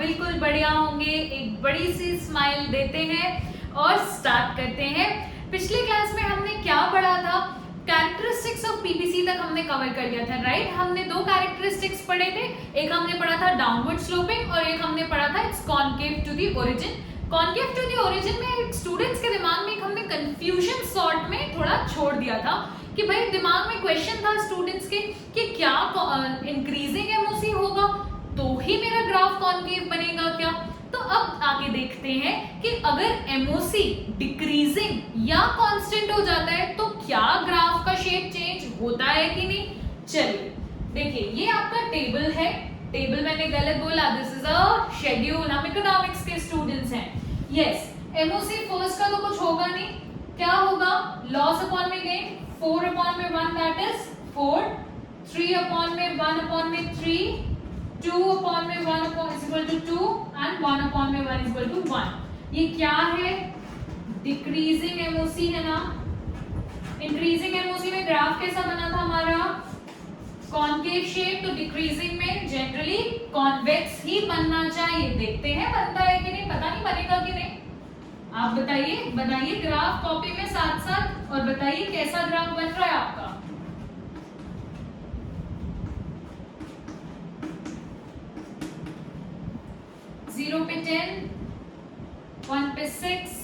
बिल्कुल बढ़िया होंगे। एक बड़ी सी स्माइल देते हैं और स्टार्ट करते हैं। पिछले क्लास में हमने क्या पढ़ा था? कैरेक्टरिस्टिक्स ऑफ पीपीसी तक हमने कवर कर लिया था, राइट? हमने दो कैरेक्टरिस्टिक्स पढ़े थे, एक हमने पढ़ा था डाउनवर्ड स्लोपिंग और एक हमने पढ़ा था it's concave to the origin. Concave to the origin में स्टूडेंट्स के दिमाग में एक हमने कंफ्यूजन सॉर्ट में थोड़ा छोड़ दिया था कि भाई दिमाग में क्वेश्चन था स्टूडेंट्स के कि क्या इंक्रीजिंग एमओसी होगा तो ही मेरा ग्राफ कॉन्केव बनेगा क्या? तो अब आगे देखते हैं कि अगर एमओसी डिक्रीजिंग या कांस्टेंट हो जाता है तो क्या ग्राफ का शेप चेंज होता है कि नहीं। चलिए देखिए, ये आपका टेबल है। टेबल मैंने गलत बोला, दिस इज अ शेड्यूल। हम इकोनॉमिक्स के स्टूडेंट्स हैं। यस, एमओसी फर्स्ट का तो कुछ होगा नहीं। क्या होगा? लॉस अपॉन में गेन, 4 अपॉन में 1 दैट इज 4, 3 अपॉन में 1 अपॉन में 3, 2 अपॉन में 1 upon is equal to 2 and 1 upon में 1 इज इक्वल टू 1। ये क्या है? डिक्रीजिंग एमओसी है ना। इंक्रीजिंग एमओसी में ग्राफ कैसा बना था हमारा? Concave shape. तो डिक्रीजिंग में जनरली कॉन्वेक्स ही बनना चाहिए। देखते हैं बनता है कि नहीं, पता नहीं बनेगा कि नहीं। आप बताइए ग्राफ कॉपी में साथ साथ और बताइए कैसा ग्राफ बन रहा है आपका। जीरो पे 10, 1 पे 6,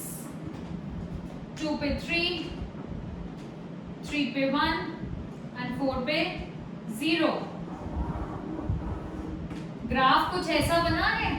2 पे 3, 3 पे 1 एंड 4 पे 0। ग्राफ कुछ ऐसा बना है।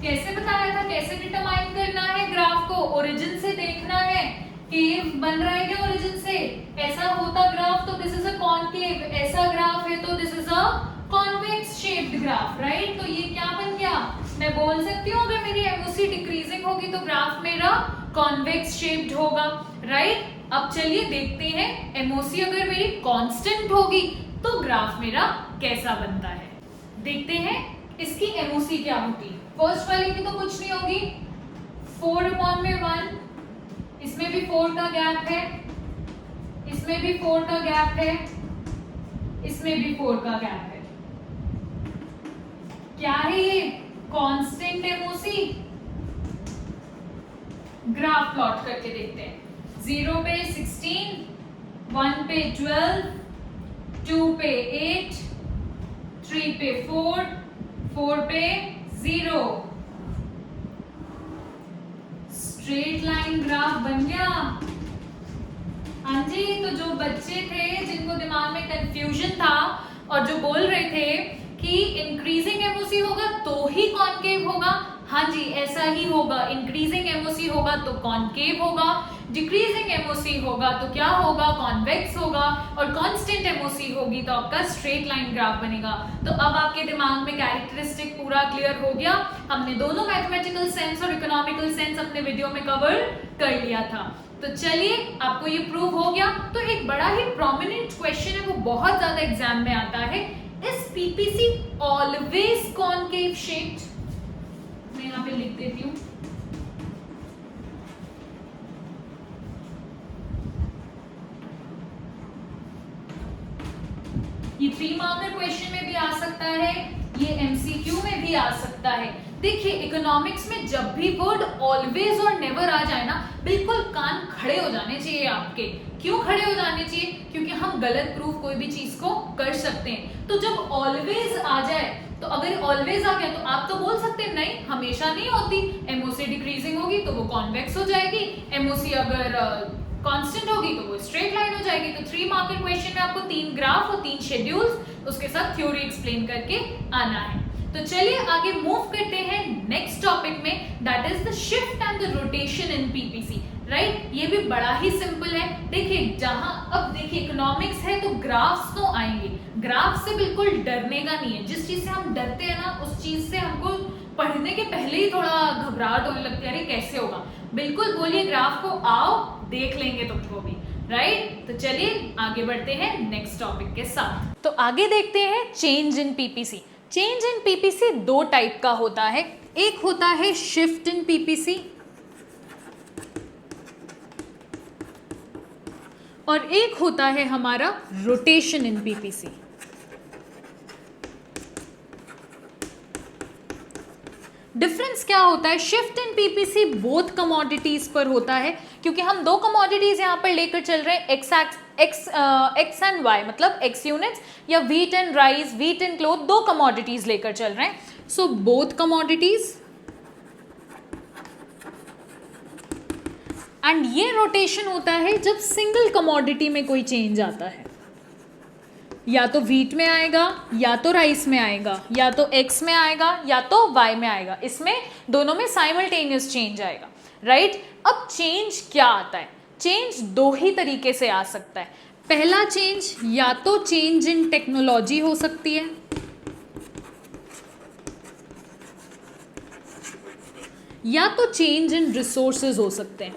कैसे बताया था, कैसे डिटरमाइन करना है ग्राफ को? ओरिजिन से देखना है कि बन रहा है क्या ओरिजिन से। ऐसा होता ग्राफ तो दिस इज अ कॉन्केव, ऐसा ग्राफ है तो this is a convex shaped graph, right? तो ये क्या बन गया? मैं बोल सकती हूँ अगर मेरी एमओसी डिक्रीजिंग होगी तो ग्राफ मेरा कॉन्वेक्स शेप्ड होगा, राइट? अब चलिए देखते हैं एमओसी अगर मेरी कांस्टेंट होगी तो ग्राफ मेरा कैसा बनता है। देखते हैं इसकी एमओसी क्या होगी। फर्स्ट वाले की तो कुछ नहीं होगी, 4 अपॉन में 1, इसमें भी 4 का गैप है, इसमें भी 4 का गैप है, इसमें भी 4 का गैप है। क्या है ये? Constant MOC. ग्राफ प्लॉट करके देखते हैं। 0 पे 16, 1 पे 12, 2 पे 8, 3 पे 4, 4 पे 0। स्ट्रेट लाइन ग्राफ बन गया। हाँ जी, तो जो बच्चे थे जिनको दिमाग में कंफ्यूजन था और जो बोल रहे थे कि इंक्रीजिंग एमओसी होगा तो ही कॉन्केव होगा, हाँ जी ऐसा ही होगा। इंक्रीजिंग एमओसी होगा तो कॉन्केव होगा, डिक्रीजिंग एमओसी होगा तो क्या होगा? कॉन्वेक्स होगा, और कांस्टेंट एमओसी होगी तो आपका स्ट्रेट लाइन ग्राफ बनेगा। तो अब आपके दिमाग में कैरेक्टरिस्टिक पूरा क्लियर हो गया। हमने दोनों मैथमेटिकल सेंस और इकोनॉमिकल सेंस अपने वीडियो में कवर कर लिया था। तो चलिए आपको ये प्रूव हो गया। तो एक बड़ा ही प्रोमिनेंट क्वेश्चन है, वो बहुत ज्यादा एग्जाम में आता है। Is PPC always concave shaped? मैं यहाँ पे लिख देती हूँ। ये 3 मार्कर क्वेश्चन में भी आ सकता है, ये एमसीक्यू में भी आ सकता है। देखिए इकोनॉमिक्स में जब भी वर्ड ऑलवेज और नेवर आ जाए ना, बिल्कुल कान खड़े हो जाने चाहिए आपके। क्यों खड़े हो जाने चाहिए? क्योंकि हम गलत प्रूफ कोई भी चीज को कर सकते हैं। तो जब ऑलवेज आ जाए, तो अगर ऑलवेज आ गया तो आप तो बोल सकते हैं नहीं हमेशा नहीं होती, एमओसी डिक्रीजिंग होगी तो वो कॉन्वेक्स हो जाएगी, एमओसी अगर कांस्टेंट होगी तो वो स्ट्रेट लाइन हो जाएगी। तो 3 मार्कर क्वेश्चन में आपको 3 ग्राफ और 3 शेड्यूल्स उसके साथ थ्योरी एक्सप्लेन करके आना है। तो चलिए आगे मूव करते हैं नेक्स्ट टॉपिक में, that is the shift and the rotation in PPC, right? ये भी बड़ा ही सिंपल है। देखिए जहां अब देखिए इकोनॉमिक्स है तो ग्राफ्स तो आएंगे, ग्राफ से बिल्कुल डरने का नहीं है। जिस चीज से हम डरते हैं ना उस चीज से हमको पढ़ने के पहले ही थोड़ा घबराहट होने लगती है, अरे कैसे होगा। बिल्कुल बोलिए ग्राफ को, आओ देख लेंगे तुमको भी, राइट? तो चलिए आगे बढ़ते हैं नेक्स्ट टॉपिक के साथ। तो आगे देखते हैं change in PPC. Change in PPC 2 type का होता है। एक होता है शिफ्ट इन पीपीसी और एक होता है हमारा रोटेशन इन पीपीसी। डिफरेंस क्या होता है? Shift in PPC both commodities पर होता है, क्योंकि हम दो कमोडिटीज यहाँ पर लेकर चल रहे हैं, एक्स एंड वाई, मतलब एक्स यूनिट्स, या wheat and rice, wheat and cloth, दो कमोडिटीज लेकर चल रहे हैं. सो बोथ कमोडिटीज, एंड ये रोटेशन होता है जब सिंगल कमोडिटी में कोई चेंज आता है, या तो व्हीट में आएगा, या तो राइस में आएगा, या तो एक्स में आएगा, या तो वाई में आएगा. इसमें दोनों में साइमल्टेनियस चेंज आएगा, राइट? अब चेंज क्या आता है? चेंज दो ही तरीके से आ सकता है. पहला चेंज या तो चेंज इन टेक्नोलॉजी हो सकती है, या तो चेंज इन रिसोर्सेज हो सकते हैं.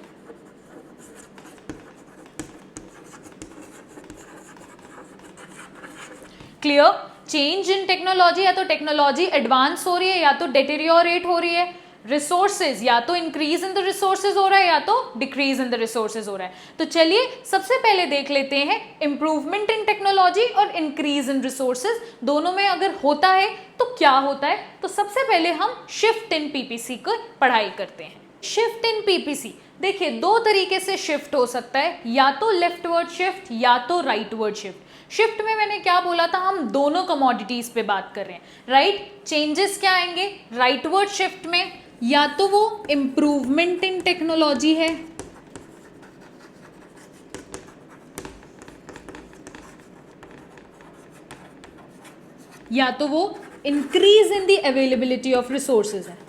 क्लियर? चेंज इन टेक्नोलॉजी, या तो टेक्नोलॉजी एडवांस हो रही है, या तो डिटेरियोरेट हो रही है. रिसोर्सेज, या तो इंक्रीज इन द रिसोर्सेज हो रहा है, या तो डिक्रीज इन द रिसोर्सेज हो रहा है. तो चलिए सबसे पहले देख लेते हैं इंप्रूवमेंट इन टेक्नोलॉजी और इंक्रीज इन रिसोर्सेज, दोनों में अगर होता है तो क्या होता है. तो सबसे पहले हम शिफ्ट इन पीपीसी को पढ़ाई करते हैं. शिफ्ट इन पीपीसी, देखिए दो तरीके से शिफ्ट हो सकता है, या तो लेफ्टवर्ड शिफ्ट या तो राइटवर्ड शिफ्ट. शिफ्ट में मैंने क्या बोला था? हम दोनों कमोडिटीज पे बात कर रहे हैं, राइट? चेंजेस क्या आएंगे राइटवर्ड शिफ्ट में? या तो वो इंप्रूवमेंट इन टेक्नोलॉजी है, या तो वो increase in the availability of resources है.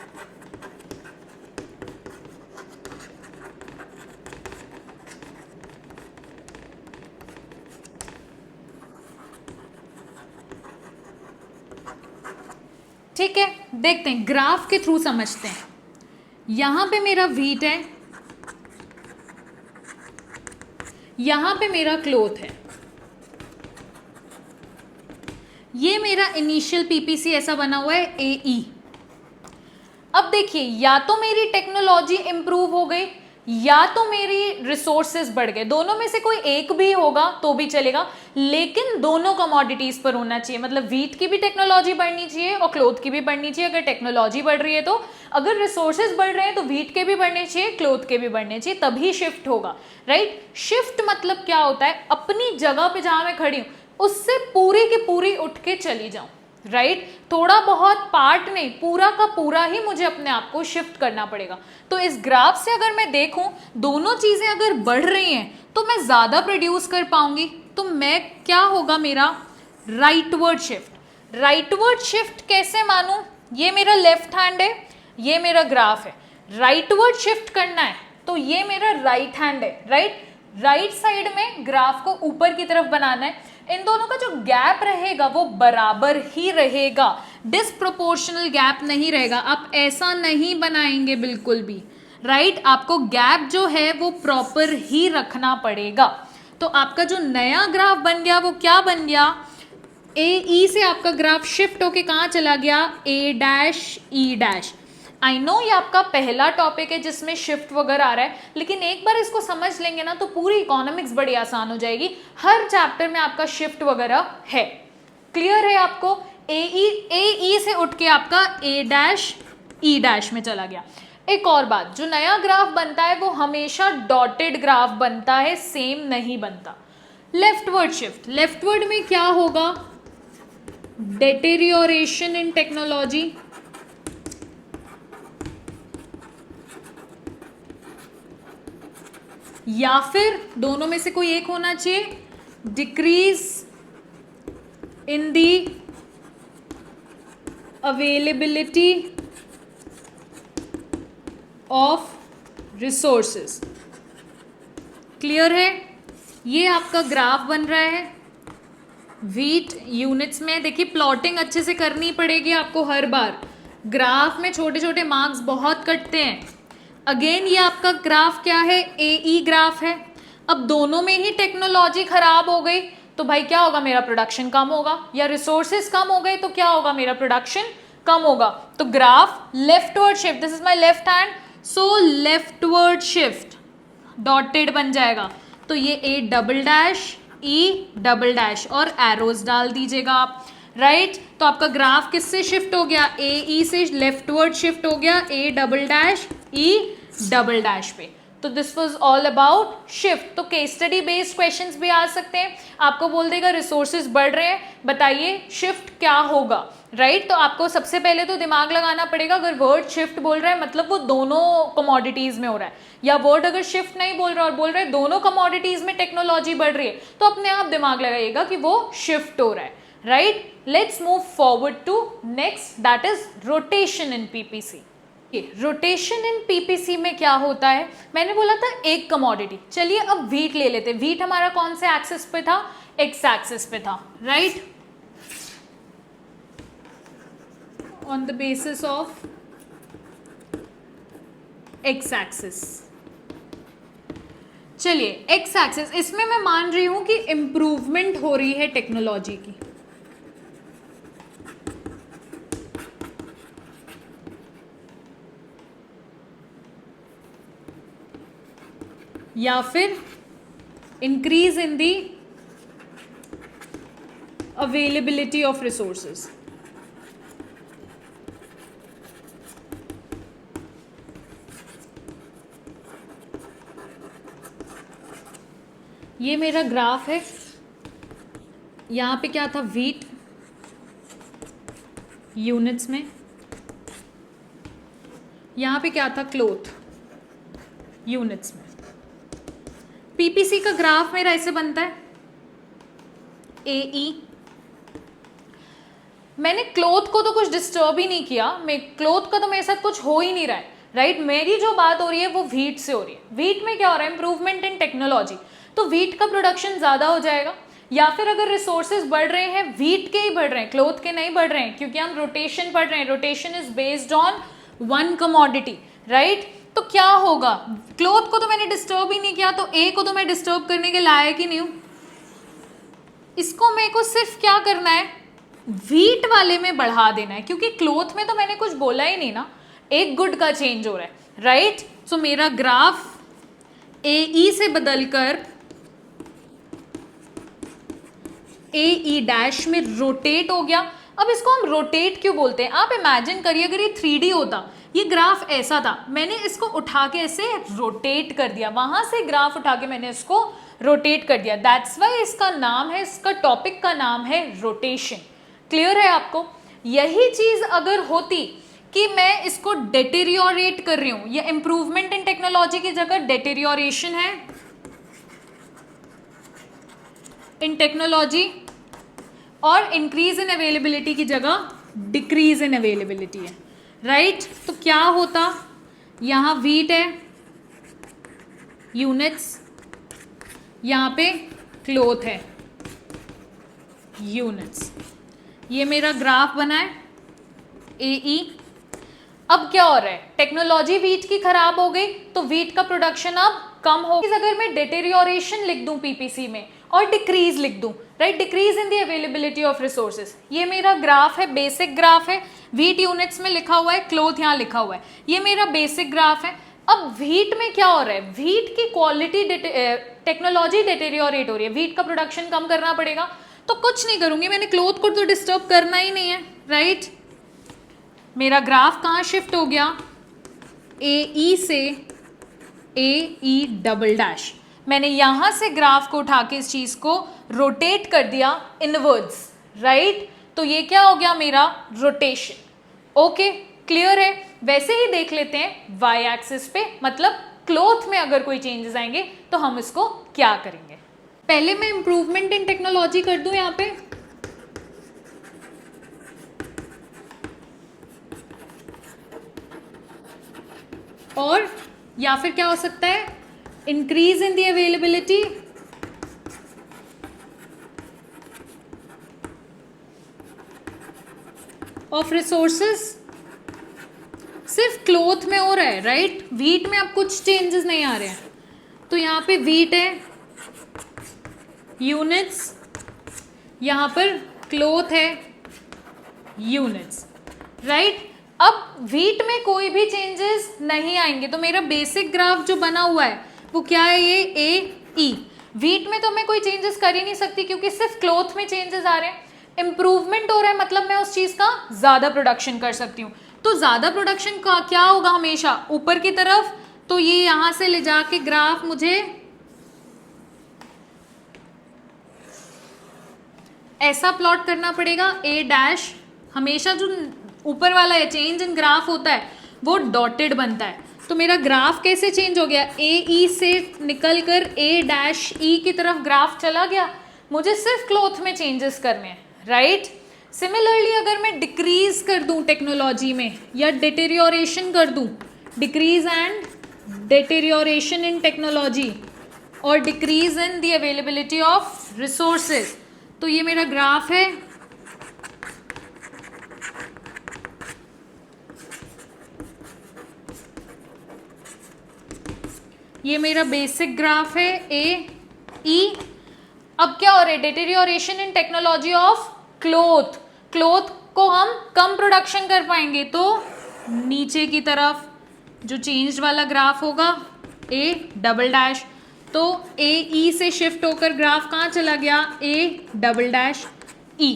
ठीक है, देखते हैं, ग्राफ के थ्रू समझते हैं. यहां पे मेरा व्हीट है, यहां पे मेरा क्लोथ है, ये मेरा इनिशियल पीपीसी ऐसा बना हुआ है AE. अब देखिए, या तो मेरी टेक्नोलॉजी इंप्रूव हो गई, या तो मेरी रिसोर्सेज बढ़ गए. दोनों में से कोई एक भी होगा तो भी चलेगा, लेकिन दोनों कमोडिटीज पर होना चाहिए. मतलब व्हीट की भी टेक्नोलॉजी बढ़नी चाहिए और क्लोथ की भी बढ़नी चाहिए. अगर टेक्नोलॉजी बढ़ रही है तो, अगर रिसोर्सेज बढ़ रहे हैं तो व्हीट के भी बढ़ने चाहिए, क्लोथ के भी बढ़ने चाहिए, तभी शिफ्ट होगा, राइट? शिफ्ट मतलब क्या होता है? अपनी जगह पे जहां मैं खड़ी हूं उससे पूरी की पूरी उठ के चली जाऊं, राइट? थोड़ा बहुत पार्ट नहीं, पूरा का पूरा ही मुझे अपने आप को शिफ्ट करना पड़ेगा. तो इस ग्राफ से अगर मैं देखूं, दोनों चीजें अगर बढ़ रही हैं तो मैं ज्यादा प्रोड्यूस कर पाऊंगी. तो मैं क्या होगा मेरा? Rightward shift. राइटवर्ड शिफ्ट कैसे मानूं? ये मेरा लेफ्ट हैंड है, ये मेरा ग्राफ है. राइटवर्ड शिफ्ट करना है तो ये मेरा राइट हैंड है, राइट? राइट साइड में ग्राफ को ऊपर की तरफ बनाना है. इन दोनों का जो गैप रहेगा वो बराबर ही रहेगा, डिसप्रोपोर्शनल गैप नहीं रहेगा. आप ऐसा नहीं बनाएंगे बिल्कुल भी, राइट? आपको गैप जो है वो प्रॉपर ही रखना पड़ेगा. तो आपका जो नया ग्राफ बन गया वो क्या बन गया? AE से आपका ग्राफ शिफ्ट होके कहाँ चला गया? A', E'. आई नो ये आपका पहला टॉपिक है जिसमें शिफ्ट वगैरह आ रहा है, लेकिन एक बार इसको समझ लेंगे ना तो पूरी इकोनॉमिक्स बड़ी आसान हो जाएगी. हर चैप्टर में आपका शिफ्ट वगैरह है. क्लियर है आपको? AE से उठ के आपका A', E' में चला गया. एक और बात, जो नया ग्राफ बनता है वो हमेशा डॉटेड ग्राफ बनता है, सेम नहीं बनता. लेफ्टवर्ड शिफ्ट, लेफ्टवर्ड में क्या होगा? डेटेरियोरेशन इन टेक्नोलॉजी, या फिर दोनों में से कोई एक होना चाहिए, decrease in the availability of resources. Clear है? ये आपका ग्राफ बन रहा है व्हीट यूनिट्स में. देखिए प्लॉटिंग अच्छे से करनी पड़ेगी आपको हर बार. ग्राफ में छोटे छोटे मार्क्स बहुत कटते हैं. अगेन ये आपका ग्राफ क्या है? AE ग्राफ है. अब दोनों में ही टेक्नोलॉजी खराब हो गई तो भाई क्या होगा? मेरा प्रोडक्शन कम होगा. या रिसोर्सेज कम हो गए तो क्या होगा? मेरा प्रोडक्शन कम होगा. तो graph leftward shift, this is my left hand, so leftward shift dotted बन जाएगा. तो ये A', E' और एरोज डाल दीजिएगा आप. राइट तो आपका ग्राफ किससे शिफ्ट हो गया, ए ई से लेफ्टवर्ड शिफ्ट हो गया, A double dash E double dash पे। तो this was all about shift. तो केस स्टडी बेस्ड क्वेश्चंस भी आ सकते हैं, आपको बोल देगा रिसोर्सेज बढ़ रहे हैं, बताइए शिफ्ट क्या होगा, राइट तो आपको सबसे पहले तो दिमाग लगाना पड़ेगा, अगर वर्ड शिफ्ट बोल रहा है मतलब वो दोनों कमोडिटीज में हो रहा है, या वर्ड अगर शिफ्ट नहीं बोल रहा और बोल रहा है दोनों कमोडिटीज में टेक्नोलॉजी बढ़ रही है, तो अपने आप दिमाग लगाइएगा कि वो शिफ्ट हो रहा है, right. Let's move forward to next, that is rotation in PPC. Rotation in PPC में क्या होता है, मैंने बोला था एक कमोडिटी, चलिए अब व्हीट ले लेते हैं। व्हीट हमारा कौन से एक्सिस पे था, एक्स एक्सिस पे था, right on the basis of x axis. चलिए एक्स एक्सिस, इसमें मैं मान रही हूं कि इंप्रूवमेंट हो रही है टेक्नोलॉजी की, या फिर increase in the availability of resources. ये मेरा ग्राफ है, यहां पे क्या था, व्हीट यूनिट्स में, यहां पे क्या था, क्लोथ यूनिट्स में। पीपीसी का ग्राफ मेरा ऐसे बनता है, ए ई। मैंने क्लोथ को तो कुछ डिस्टर्ब ही नहीं किया, मैं क्लोथ का तो मेरे साथ कुछ हो ही नहीं रहा है, राइट मेरी जो बात हो रही है वो व्हीट से हो रही है। व्हीट में क्या हो रहा है, इंप्रूवमेंट इन टेक्नोलॉजी, तो व्हीट का प्रोडक्शन ज़्यादा हो जाएगा, या फिर अगर रिसोर्सेज बढ़ रहे हैं व्हीट के ही बढ़ रहे हैं, क्लोथ के नहीं बढ़ रहे हैं, क्योंकि हम रोटेशन पढ़ रहे हैं, rotation is based on one commodity, right. तो क्या होगा, क्लोथ को तो मैंने डिस्टर्ब ही नहीं किया, तो ए को तो मैं डिस्टर्ब करने के लायक ही नहीं हूं, इसको मेरे को सिर्फ क्या करना है, व्हीट वाले में बढ़ा देना है, क्योंकि क्लोथ में तो मैंने कुछ बोला ही नहीं ना, एक गुड का चेंज हो रहा है, राइट। सो मेरा ग्राफ ए ई से बदलकर ए ई डैश में रोटेट हो गया। अब इसको हम रोटेट क्यों बोलते हैं, आप इमेजिन करिए अगर ये 3D होता, ये ग्राफ ऐसा था, मैंने इसको उठा के ऐसे रोटेट कर दिया, वहां से ग्राफ उठा के मैंने इसको रोटेट कर दिया, दैट्स वाई इसका नाम है, इसका टॉपिक का नाम है रोटेशन। क्लियर है आपको। यही चीज अगर होती कि मैं इसको डेटेरियोरेट कर रही हूं, ये इंप्रूवमेंट इन टेक्नोलॉजी की जगह डेटेरियोरेशन है इन टेक्नोलॉजी, और इंक्रीज इन अवेलेबिलिटी की जगह डिक्रीज इन अवेलेबिलिटी है, राइट तो क्या होता, यहां व्हीट है यूनिट्स, यहां पे क्लोथ है यूनिट्स, ये मेरा ग्राफ बना है ए ई। अब क्या हो रहा है, टेक्नोलॉजी व्हीट की खराब हो गई तो व्हीट का प्रोडक्शन अब कम हो। अगर मैं डेटेरियोरेशन लिख दूं पीपीसी में और डिक्रीज लिख दूं, right decrease in the availability of resources, ये मेरा ग्राफ है, बेसिक ग्राफ है, व्हीट यूनिट्स में लिखा हुआ है, क्लोथ यहाँ लिखा हुआ है, ये मेरा बेसिक ग्राफ है। अब व्हीट में क्या हो रहा है, व्हीट की क्वालिटी टेक्नोलॉजी डेटेरियोरेट हो रही है, व्हीट का प्रोडक्शन कम करना पड़ेगा, तो कुछ नहीं करूंगी, मैंने क्लोथ को तो डिस्टर्ब करना ही नहीं है, राइट। मेरा ग्राफ कहाँ शिफ्ट हो गया, ए ई से ए ई डबल डैश, मैंने यहां से ग्राफ को उठा के इस चीज को रोटेट कर दिया इनवर्ड्स, राइट तो ये क्या हो गया मेरा रोटेशन। ओके क्लियर है। वैसे ही देख लेते हैं वाई एक्सिस पे, मतलब क्लोथ में अगर कोई चेंजेस आएंगे तो हम इसको क्या करेंगे। पहले मैं इंप्रूवमेंट इन टेक्नोलॉजी कर दूं यहां पे, और या फिर क्या हो सकता है, increase in the availability of resources. सिर्फ क्लोथ में हो रहा है, राइट व्हीट में अब कुछ चेंजेस नहीं आ रहे हैं, तो यहां पे व्हीट है यूनिट्स, यहां पर क्लोथ है यूनिट्स, राइट। अब व्हीट में कोई भी चेंजेस नहीं आएंगे, तो मेरा बेसिक ग्राफ जो बना हुआ है वो क्या है, ये ए ई। व्हीट में तो मैं कोई चेंजेस कर ही नहीं सकती क्योंकि सिर्फ क्लोथ में चेंजेस आ रहे हैं, इम्प्रूवमेंट हो रहा है मतलब मैं उस चीज का ज्यादा प्रोडक्शन कर सकती हूँ। तो ज्यादा प्रोडक्शन का क्या होगा हमेशा ऊपर की तरफ, तो ये यहां से ले जाके ग्राफ मुझे ऐसा प्लॉट करना पड़ेगा। ए डैश हमेशा जो ऊपर वाला है चेंज इन ग्राफ होता है वो डॉटेड बनता है। तो मेरा ग्राफ कैसे चेंज हो गया, ए ई से निकल कर ए डैश ई की तरफ ग्राफ चला गया। मुझे सिर्फ क्लोथ में चेंजेस करने हैं, राइट। सिमिलरली अगर मैं डिक्रीज कर दूं टेक्नोलॉजी में या डिटेरियोरेशन कर दूं, decrease and deterioration in technology और decrease in the availability of resources, तो ये मेरा ग्राफ है। ये मेरा बेसिक ग्राफ है ए ई। अब क्या हो रहा है, deterioration in technology of cloth. Cloth को हम कम प्रोडक्शन कर पाएंगे तो नीचे की तरफ जो चेंज्ड वाला ग्राफ होगा ए डबल डैश, तो ए ई से शिफ्ट होकर ग्राफ कहाँ चला गया, A double dash E.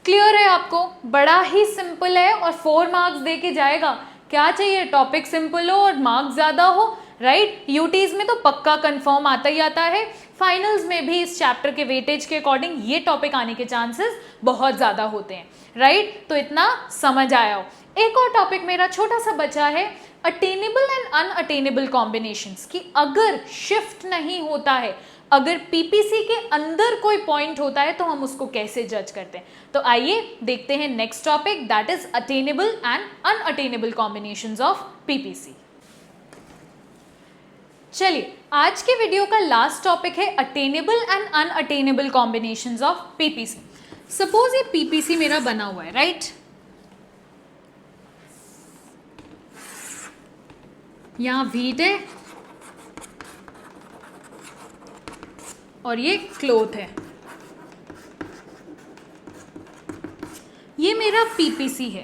Clear है आपको, बड़ा ही सिंपल है और 4 मार्क्स दे के जाएगा। क्या चाहिए, टॉपिक सिंपल हो और मार्क्स ज्यादा हो, राइट। यूटीज में तो पक्का कंफर्म आता ही आता है, फाइनल्स में भी इस चैप्टर के वेटेज के अकॉर्डिंग ये टॉपिक आने के चांसेस बहुत ज्यादा होते हैं, राइट। तो इतना समझ आया हो। एक और टॉपिक मेरा छोटा सा बचा है, अटेनेबल एंड अनअटेनेबल कॉम्बिनेशंस, कि अगर शिफ्ट नहीं होता है, अगर पीपीसी के अंदर कोई पॉइंट होता है तो हम उसको कैसे जज करते हैं। तो आइए देखते हैं next topic, that is attainable and unattainable combinations of PPC. चलिए, आज के वीडियो का लास्ट टॉपिक है attainable and unattainable combinations of PPC. Suppose ये पीपीसी मेरा बना हुआ है, राइट। यहां व्हीट है और ये क्लोथ है। ये मेरा पीपीसी है,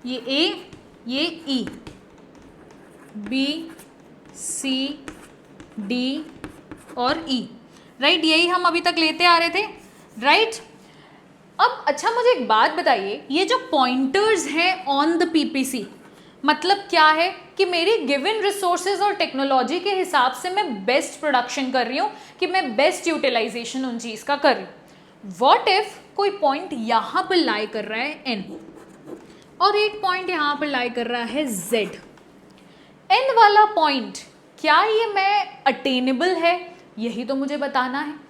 ये ए, ये ई, बी, सी, डी और ई, राइट। यही हम अभी तक लेते आ रहे थे, राइट। अब अच्छा मुझे एक बात बताइए, ये जो पॉइंटर्स हैं ऑन द पीपीसी, मतलब क्या है कि मेरी गिवन रिसोर्सेज और टेक्नोलॉजी के हिसाब से मैं बेस्ट प्रोडक्शन कर रही हूँ, कि मैं बेस्ट यूटिलाइजेशन उन चीज़ का कर रही हूँ। वॉट इफ कोई पॉइंट यहाँ पर लाई कर रहा है एन और एक पॉइंट यहाँ पर लाई कर रहा है जेड। एन वाला पॉइंट क्या ये मैं अटेनेबल है, यही तो मुझे बताना है।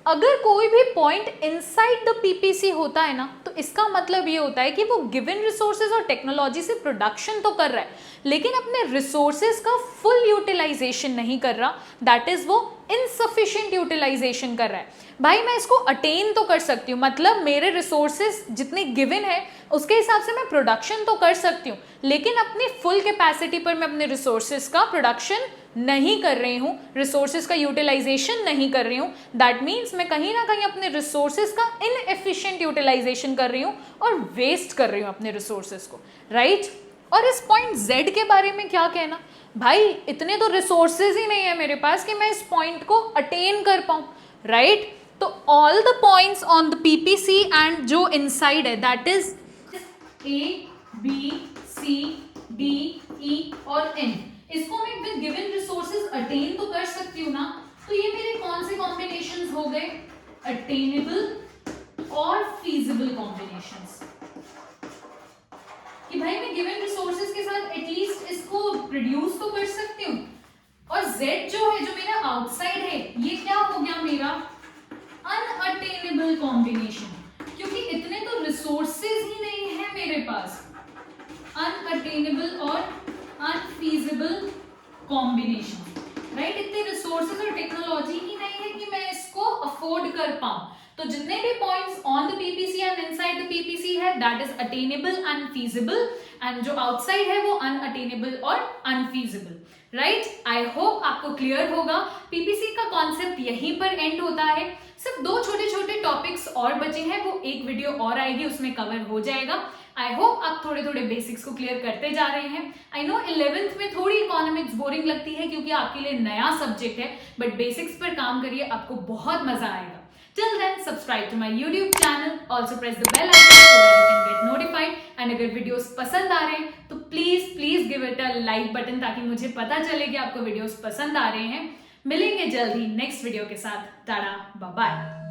अगर कोई भी पॉइंट इनसाइड द पीपीसी होता है ना, तो इसका मतलब ये होता है कि वो गिवन रिसोर्सेज और टेक्नोलॉजी से प्रोडक्शन तो कर रहा है, लेकिन अपने रिसोर्सेज का फुल यूटिलाइजेशन नहीं कर रहा, दैट इज वो इनसफिशिएंट यूटिलाइजेशन कर रहा है। भाई मैं इसको अटेन तो कर सकती हूँ, मतलब मेरे रिसोर्सेज जितने गिवन है उसके हिसाब से मैं प्रोडक्शन तो कर सकती हूँ, लेकिन अपनी फुल कैपेसिटी पर मैं अपने रिसोर्सेज का प्रोडक्शन नहीं कर रही हूँ, रिसोर्सेज का यूटिलाइजेशन नहीं कर रही हूँ। दैट मीन्स मैं कहीं ना कहीं अपने रिसोर्सेज का इनएफिशिएंट यूटिलाइजेशन कर रही हूँ और वेस्ट कर रही हूँ अपने रिसोर्सेज को, राइट। और इस पॉइंट Z के बारे में क्या कहना, भाई इतने तो रिसोर्सेज ही नहीं है मेरे पास कि मैं इस पॉइंट को अटेन कर पाऊँ, राइट। तो all the points on the PPC and जो इनसाइड है, that is A, B, C, D, E और N, इसको मैं विद गिवन रिसोर्सेज अटेन तो कर सकती हूँ ना। तो ये मेरे कौन से कॉम्बिनेशंस हो गए, अटेनेबल और फीजिबल कॉम्बिनेशंस, कि भाई मैं गिवन रिसोर्सेज के साथ एटलीस्ट इसको प्रोड्यूस तो कर सकती हूँ। और Z जो है, जो मेरा आउटसाइड है, ये क्या हो गया मेरा अनअटेनेबल कॉम्बिनेशन, क्योंकि इतने तो रिसोर्सेज ही नहीं है मेरे पास। अनअटेनेबल और अनफीजिबल कॉम्बिनेशन, राइट। इतने रिसोर्सेज और टेक्नोलॉजी ही नहीं है कि मैं इसको अफोर्ड कर पाऊं। तो जितने भी points on the PPC and inside the PPC है, that is attainable and feasible, and जो आउटसाइड है वो अनअटेनेबल और अनफीजिबल, राइट। आई होप आपको क्लियर होगा। पीपीसी का कॉन्सेप्ट यहीं पर एंड होता है। सिर्फ 2 छोटे छोटे टॉपिक्स और बचे हैं, वो एक वीडियो और आएगी, उसमें कवर हो जाएगा। आई होप आप थोड़े थोड़े बेसिक्स को क्लियर करते जा रहे हैं। आई नो 11th में थोड़ी इकोनॉमिक्स बोरिंग लगती है क्योंकि आपके लिए नया सब्जेक्ट है, बट बेसिक्स पर काम करिए, आपको बहुत मजा आएगा। Till then, subscribe to my YouTube channel. Also press the bell icon so that you can get notified. And अगर वीडियोस पसंद आ रहे हैं तो please give it a like button, ताकि मुझे पता चले कि आपको वीडियोस पसंद आ रहे हैं। मिलेंगे जल्द ही नेक्स्ट वीडियो के साथ। Tata, bye bye.